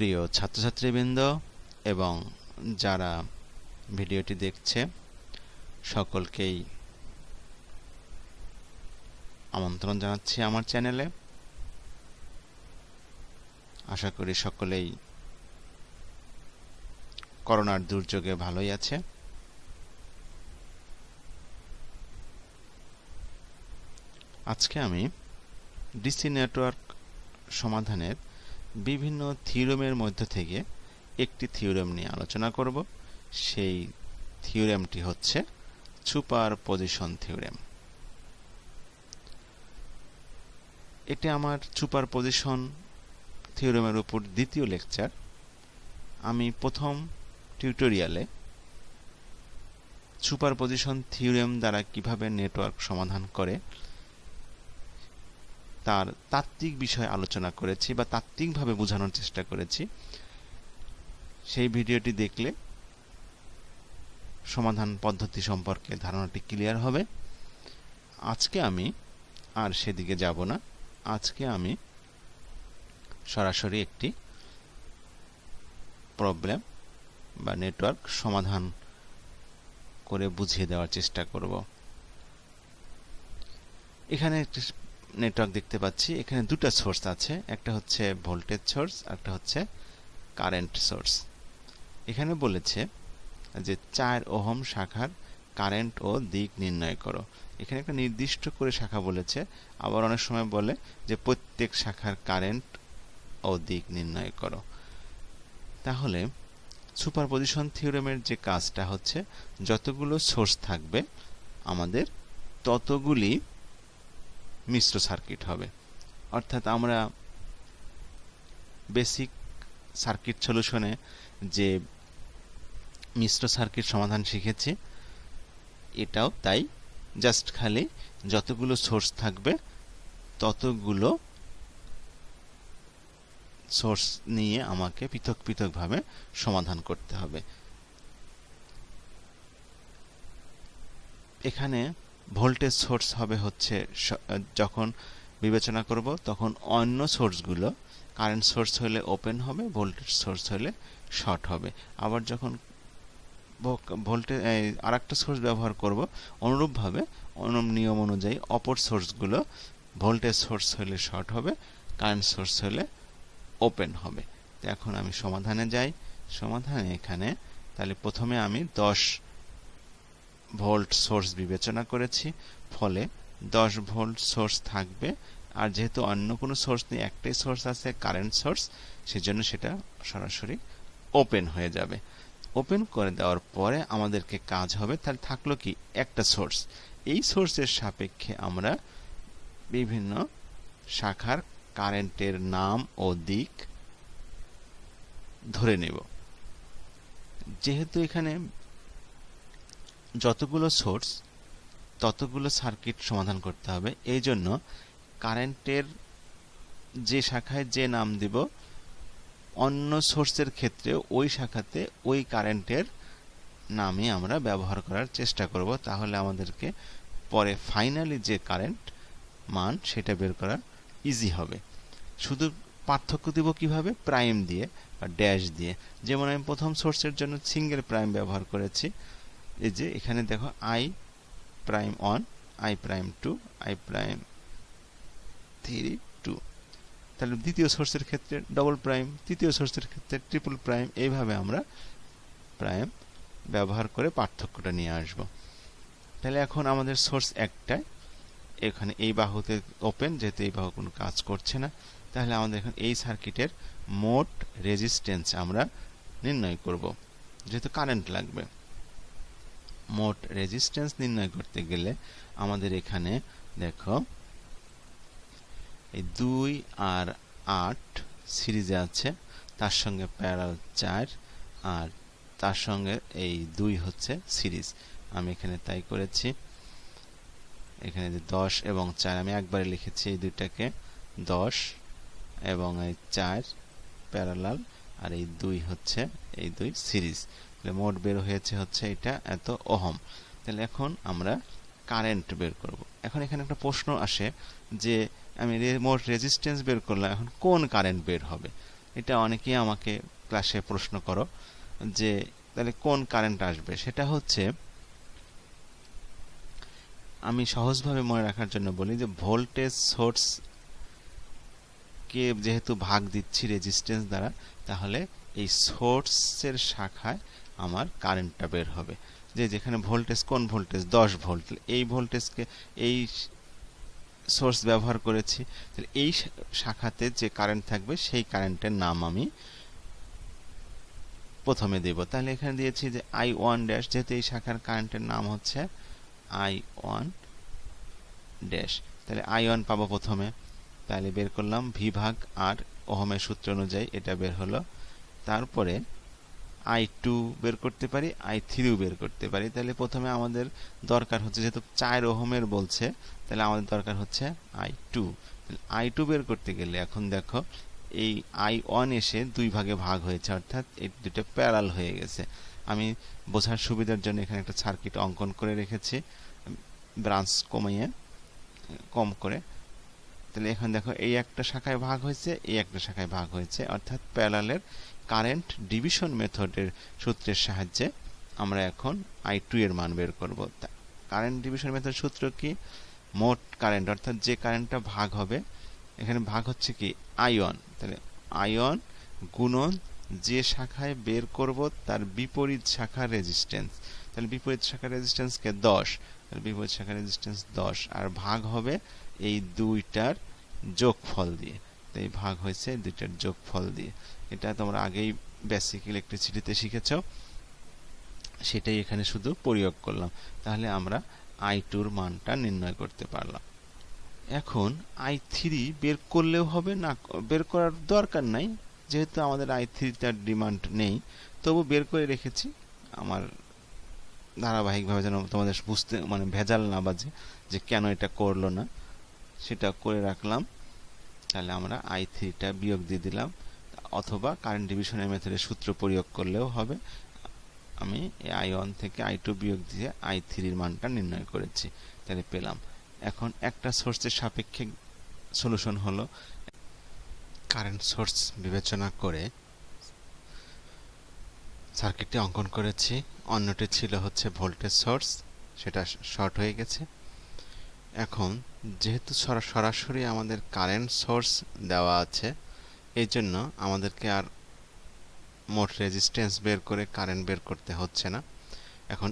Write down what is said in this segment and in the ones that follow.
প্রিয় ছাত্রছাত্রীবৃন্দ এবং যারা ভিডিওটি দেখছে সকলকেই আমন্ত্রণ জানাচ্ছি আমার চ্যানেলে। আশা করি সকলেই করোনার দুর্যোগে ভালোই আছে। আজকে আমি ডিসি নেটওয়ার্ক সমাধানের বিভিন্ন থিওরেমের মধ্য থেকে একটি থিওরেম নিয়ে আলোচনা করব। সেই থিওরেমটি হচ্ছে সুপারপজিশন থিওরেম। এটি আমার সুপারপজিশন থিওরেমের উপর দ্বিতীয় লেকচার। আমি প্রথম টিউটোরিয়ালে সুপারপজিশন থিওরেম দ্বারা কিভাবে নেটওয়ার্ক সমাধান করে তার তাত্ত্বিক বিষয় আলোচনা করেছি বা তাত্ত্বিকভাবে বোঝানোর চেষ্টা করেছি। সেই ভিডিওটি দেখলে সমাধান পদ্ধতি সম্পর্কে ধারণাটি ক্লিয়ার হবে। আজকে আমি আর সেদিকে যাব না। আজকে আমি সরাসরি একটি প্রবলেম বা নেটওয়ার্ক সমাধান করে বুঝিয়ে দেওয়ার চেষ্টা করব। এখানে একটি নেটওয়ার্ক দেখতে পাচ্ছি। এখানে দুটো সোর্স আছে, একটা হচ্ছে ভোল্টেজ সোর্স, একটা হচ্ছে কারেন্ট সোর্স। এখানে বলেছে যে 4 ওহম শাখার কারেন্ট ও দিক নির্ণয় করো। এখানে একটা নির্দিষ্ট করে শাখা বলেছে, আবার অনেক সময় বলে যে প্রত্যেক শাখার কারেন্ট ও দিক নির্ণয় করো। তাহলে সুপারপজিশন থিওরেমের যে কাজটা হচ্ছে, যতগুলো সোর্স থাকবে আমাদের ততগুলি মিশ্র সার্কিট হবে। অর্থাৎ আমরা বেসিক সার্কিট সলিউশনে যে মিশ্র সার্কিট সমাধান শিখেছি, এটাও তাই। জাস্ট খালি যতগুলো সোর্স থাকবে ততগুলো সোর্স নিয়ে আমাকে পৃথক পৃথকভাবে সমাধান করতে হবে। এখানে ভোল্টেজ সোর্স হবে হচ্ছে যখন বিবেচনা করব তখন অন্য সোর্সগুলো কারেন্ট সোর্স হলে ওপেন হবে, ভোল্টেজ সোর্স হলে শর্ট হবে। আবার যখন ভোল্টেজ আরেকটা সোর্স ব্যবহার করব, অনুরূপভাবে নিয়ম অনুযায়ী অপর সোর্সগুলো ভোল্টেজ সোর্স হলে শর্ট হবে, কারেন্ট সোর্স হলে ওপেন হবে। তো এখন আমি সমাধানে যাই। সমাধানে এখানে তাহলে প্রথমে আমি 10 ভোল্ট সোর্স বিবেচনা করেছি, ফলে 10 ভোল্ট সোর্স থাকবে। আর যেহেতু অন্য কোনো সোর্স নেই, একটাই সোর্স আছে কারেন্ট সোর্স, সেজন্য সেটা সরাসরি ওপেন হয়ে যাবে। ওপেন করে দেওয়ার পরে আমাদেরকে কাজ হবে, তাহলে থাকলো কি একটা সোর্স। এই সোর্সের সাপেক্ষে আমরা বিভিন্ন শাখার কারেন্টের নাম ও দিক ধরে নেব। যেহেতু এখানে যতগুলো সোর্স ততগুলো সার্কিট সমাধান করতে হবে, এই জন্য কারেন্টের যে শাখায় যে নাম দিব অন্য সোর্সের ক্ষেত্রে ওই শাখাতে ওই কারেন্টের নামই আমরা ব্যবহার করার চেষ্টা করব। তাহলে আমাদেরকে পরে ফাইনালি যে কারেন্ট মান সেটা বের করা ইজি হবে। শুধু পার্থক্য দিব কিভাবে? প্রাইম দিয়ে বা ড্যাশ দিয়ে। যেমন আমি প্রথম সোর্সের জন্য সিঙ্গেল প্রাইম ব্যবহার করেছি। এই যে এখানে দেখো I prime 1, I prime 2, I prime 3, 2। তাহলে দ্বিতীয় সোর্সের ক্ষেত্রে ডবল প্রাইম, তৃতীয় সোর্সের ক্ষেত্রে ট্রিপল প্রাইম। এইভাবে আমরা প্রাইম ব্যবহার করে পার্থক্যটা নিয়ে আসব। তাহলে এখন আমাদের সোর্স একটাই, এখানে এই বাহুতে ওপেন, যেহেতু এই বাহু কোনো কাজ করছে না। তাহলে আমাদের এখন এই সার্কিটের মোট রেজিস্ট্যান্স আমরা নির্ণয় করব, যেহেতু কারেন্ট লাগবে। মোট রেজিস্ট্যান্স নির্ণয় করতে গেলে আমাদের এখানে দেখো এই 2 আর 8 সিরিজে আছে, তার সঙ্গে প্যারালাল 4, আর তার সঙ্গে এই 2 হচ্ছে সিরিজ। আমি এখানে তাই করেছি। এখানে যে 10 এবং 4 আমি একবারে লিখেছি, এই দুইটাকে 10 এবং এই 4 প্যারালাল, আর এই 2 হচ্ছে এই 2 সিরিজ। তাহলে মোট বের হয়েছে হচ্ছে এটা এত ওহম। তাহলে এখন আমরা কারেন্ট বের করব। এখন এখানে একটা প্রশ্ন আসে যে আমি মোট রেজিস্ট্যান্স বের করলাম, এখন কোন কারেন্ট বের হবে? এটা অনেকেই আমাকে ক্লাসে প্রশ্ন করো যে তাহলে কোন কারেন্ট আসবে। সেটা হচ্ছে, আমি সহজভাবে মনে রাখার জন্য বলি যে ভোল্টেজ সোর্স কে যেহেতু ভাগ দিচ্ছি রেজিস্ট্যান্স দ্বারা, তাহলে এই সোর্সের শাখায় আমার কারেন্টটা বের হবে। যে যেখানে ভোল্টেজ, কোন ভোল্টেজ 10 ভোল্ট, এই ভোল্টেজকে এই সোর্স ব্যবহার করেছি, তাহলে এই শাখাতে যে কারেন্ট থাকবে সেই কারেন্টের নাম আমি প্রথমে দেব। তাহলে এখানে দিয়েছি যে I1 ড্যাশ, যেহেতু এই শাখার কারেন্টের নাম হচ্ছে I1 ড্যাশ, তাহলে I1 পাবো প্রথমে। তাহলে বের করলাম V ভাগ R, ওহমের সূত্র অনুযায়ী এটা বের হলো। তারপরে I2 বের করতে পারি, I3ও বের করতে পারি। তাহলে প্রথমে আমাদের দরকার হচ্ছে, যেহেতু 4 ওহমের বলছে, তাহলে আমাদের দরকার হচ্ছে I2। তাহলে I2 বের করতে গেলে এখন দেখো এই I1 এসে দুই ভাগে ভাগ হয়েছে, অর্থাৎ এই দুটো প্যারালাল হয়ে গেছে। আমি বোঝার সুবিধার জন্য এখানে একটা সার্কিট অঙ্কন করে রেখেছি, ব্রাঞ্চ কম করে। তাহলে এখন দেখো এই একটা শাখায় ভাগ হয়েছে, এই একটা শাখায় ভাগ হয়েছে, অর্থাৎ প্যারালালের কারেন্ট ডিভিশন মেথডের সূত্রের সাহায্যে আমরা এখন I2 এর মান বের করব। কারেন্ট ডিভিশন মেথড সূত্র কি? মোট কারেন্ট, অর্থাৎ যে কারেন্টটা ভাগ হবে, এখানে ভাগ হচ্ছে কি I1, তাহলে I1 গুণন যে শাখায় বের করব তার বিপরীত শাখার রেজিস্ট্যান্স। তাহলে বিপরীত শাখার রেজিস্ট্যান্স কে 10, তাহলে বিপরীত শাখার রেজিস্ট্যান্স 10, আর ভাগ হবে এই দুইটার যোগফল দিয়ে। তাই ভাগ হয়েছে দুইটার যোগফল দিয়ে। এটা তোমরা আগেই বেসিক ইলেকট্রিসিটিতে শিখেছো, সেটাই এখানে শুধু প্রয়োগ করলাম। তাহলে আমরা I2 এর মানটা নির্ণয় করতে পারলাম। এখন I3 বের করলেও হবে, না বের করার দরকার নাই, যেহেতু আমাদের I3 তার ডিমান্ড নেই, তবু বের করে রেখেছি আমার ধারাবাহিকভাবে, যেন তোমাদের বুঝতে মানে ভেজাল না বাজে যে কেন এটা করলো না, সেটা করে রাখলাম। তাহলে আমরা I3টা বিয়োগ দিয়ে দিলাম, অথবা কারেন্ট ডিভিশনের মেথডের সূত্র প্রয়োগ করলেও হবে। আমি I1 থেকে I2 বিয়োগ দিয়ে I3 এর মানটা নির্ণয় করেছি, তাহলে পেলাম। এখন একটা সোর্সের সাপেক্ষে সলিউশন হলো, কারেন্ট সোর্স বিবেচনা করে সার্কিটটি অঙ্কন করেছি। অন্যটি ছিল হচ্ছে ভোল্টেজ সোর্স, সেটা শর্ট হয়ে গেছে। এখন যেহেতু সরাসরি আমাদের কারেন্ট সোর্স দেওয়া আছে, এই জন্য আমাদেরকে আর মোট রেজিস্ট্যান্স বের করে কারেন্ট বের করতে হচ্ছে না। এখন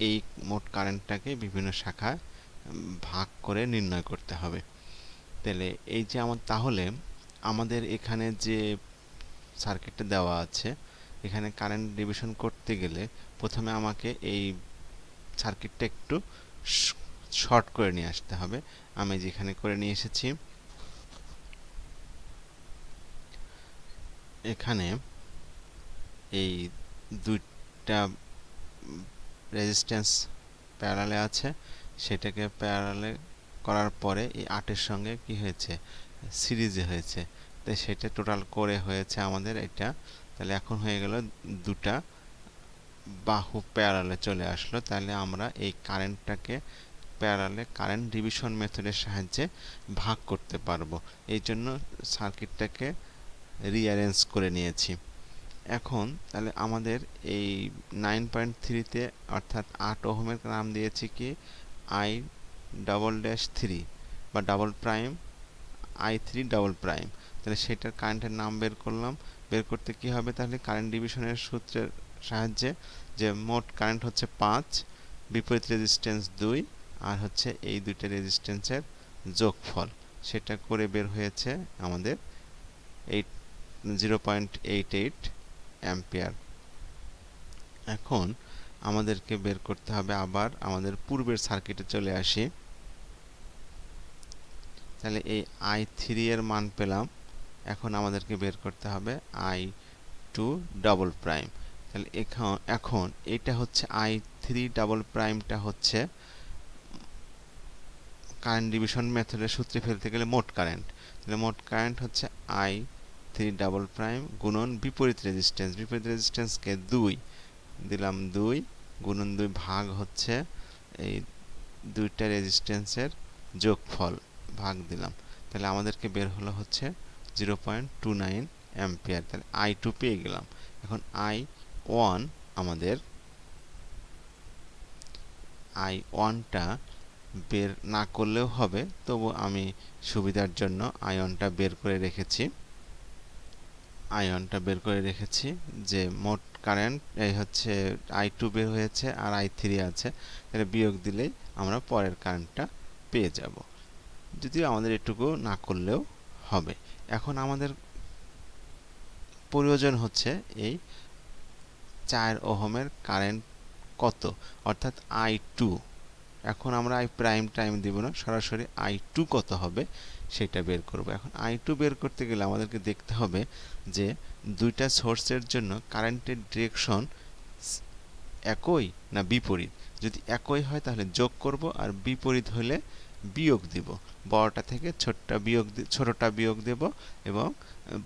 এই মোট কারেন্টটাকে বিভিন্ন শাখায় ভাগ করে নির্ণয় করতে হবে। তাহলে এই যে তাহলে আমাদের এখানে যে সার্কিটটা দেওয়া আছে, এখানে কারেন্ট ডিভিশন করতে গেলে প্রথমে আমাকে এই সার্কিটটা একটু শর্ট করে নিয়ে আসতে হবে। আমি যেখানে করে নিয়ে এসেছি, এখানে এই দুইটা রেজিস্ট্যান্স প্যারালালে আছে, সেটাকে প্যারালালে করার পরে এই 8-এর সঙ্গে কি হয়েছে, সিরিজে হয়েছে, তাই সেটা টোটাল করে হয়েছে আমাদের এটা। তাহলে এখন হয়ে গেল দুটা বাহু প্যারালালে চলে আসলো। তাহলে আমরা এই কারেন্টটাকে প্যারালালে কারেন্ট ডিভিশন মেথডের সাহায্যে ভাগ করতে পারবো। এই জন্য সার্কিটটাকে রিঅ্যারেঞ্জ করে নিয়েছি। এখন তাহলে আমাদের এই 9.3-তে অর্থাৎ 8 ওহমের নাম দিয়েছি কি I'3 বা double prime I3 double prime. তাহলে সেটার কারেন্টের নাম বের করলাম। বের করতে কি হবে, তাহলে কারেন্ট ডিভিশনের সূত্রের সাহায্যে যে মোট কারেন্ট হচ্ছে 5, বিপরীত রেজিস্ট্যান্স 2, আর হচ্ছে এই দুইটা রেজিস্ট্যান্সের যোগফল, সেটা করে বের হয়েছে আমাদের 0.88 অ্যাম্পিয়ার। এখন আমাদেরকে বের করতে হবে, আবার আমাদের পূর্বের সার্কিটে চলে আসি। তাহলে এই I3 এর মান পেলাম, এখন আমাদেরকে বের করতে হবে I2 ডাবল প্রাইম। তাহলে এখন এটা হচ্ছে I3 ডাবল প্রাইমটা হচ্ছে কারেন্ট ডিভিশন মেথডের সূত্রে ফেলতে গেলে মোট কারেন্ট। তাহলে মোট কারেন্ট হচ্ছে I3 ডাবল প্রাইম গুণন বিপরীত রেজিস্ট্যান্স, বিপরীত রেজিস্ট্যান্সকে 2 দিলাম, 2 গুণন 2 ভাগ হচ্ছে এই দুইটা রেজিস্ট্যান্সের যোগফল, ভাগ দিলাম। তাহলে আমাদেরকে বের হলো হচ্ছে 0.29 অ্যাম্পিয়ার। তাহলে I2 পেয়ে গেলাম। এখন I1 আমাদের I1টা বের না করলেও হবে, তবু আমি সুবিধার জন্য I1টা বের করে রেখেছি। I1টা বের করে রেখেছি যে মোট কারেন্ট এই হচ্ছে I2 বের হয়েছে আর I3 আছে, তাহলে বিয়োগ দিলেই আমরা পরের কারেন্টটা পেয়ে যাব, যদিও আমাদের এটুকু না করলেও হবে। এখন আমাদের প্রয়োজন হচ্ছে এই 4 ওহমের কারেন্ট কত, অর্থাৎ I2। এখন আমরা I প্রাইম টাইম দিব না, সরাসরি I2 কত হবে সেটা বের করব। এখন I2 বের করতে গেলে আমাদেরকে দেখতে হবে যে দুইটা সোর্সের জন্য কারেন্টের ডিরেকশন একই না বিপরীত। যদি একই হয় তাহলে যোগ করব, আর বিপরীত হলে বিয়োগ দিব। বড়টা থেকে ছোটটা বিয়োগ দেব এবং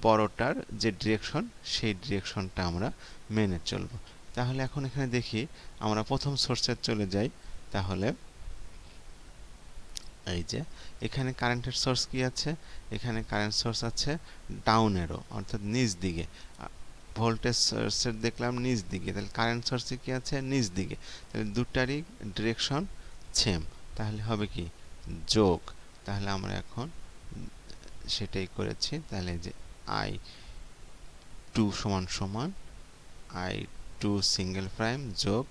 বড়টার যে ডিরেকশন সেই ডিরেকশনটা আমরা মেনে চলব। তাহলে এখন এখানে দেখি, আমরা প্রথম সোর্সে চলে যাই। তাহলে এই যে এখানে কারেন্টের সোর্স কি আছে, এখানে কারেন্ট সোর্স আছে ডাউন অ্যারো, অর্থাৎ নিচ দিকে। ভোল্টেজ সোর্সের দেখলাম নিচ দিকে, তাহলে কারেন্ট সোর্সে কি আছে, নিচ দিকে। তাহলে দুটারই ডিরেকশন সেম, তাহলে হবে কি যোগ। তাহলে আমরা এখন সেটাই করেছি। তাহলে যে I2 সমান সমান I2 সিঙ্গেল প্রাইম যোগ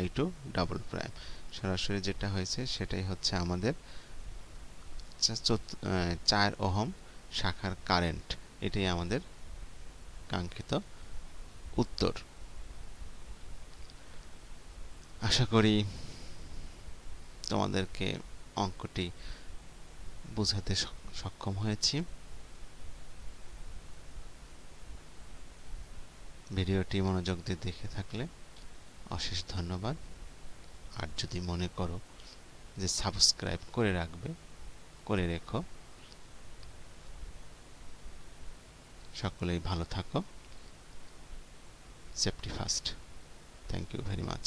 I2 ডাবল প্রাইম, সরাসরি যেটা হয়েছে সেটাই হচ্ছে আমাদের 4 ওহম শাখার কারেন্ট। এটাই আমাদের কাঙ্ক্ষিত উত্তর। আশা করি তোমাদেরকে অঙ্কটি বোঝাতে সক্ষম হয়েছি। ভিডিওটি মনোযোগ দিয়ে দেখে থাকলে অশেষ ধন্যবাদ। আর যদি মনে করো যে সাবস্ক্রাইব করে রাখবে, করে রেখো। সকলেই ভালো থাকো। Safety first. Thank you very much.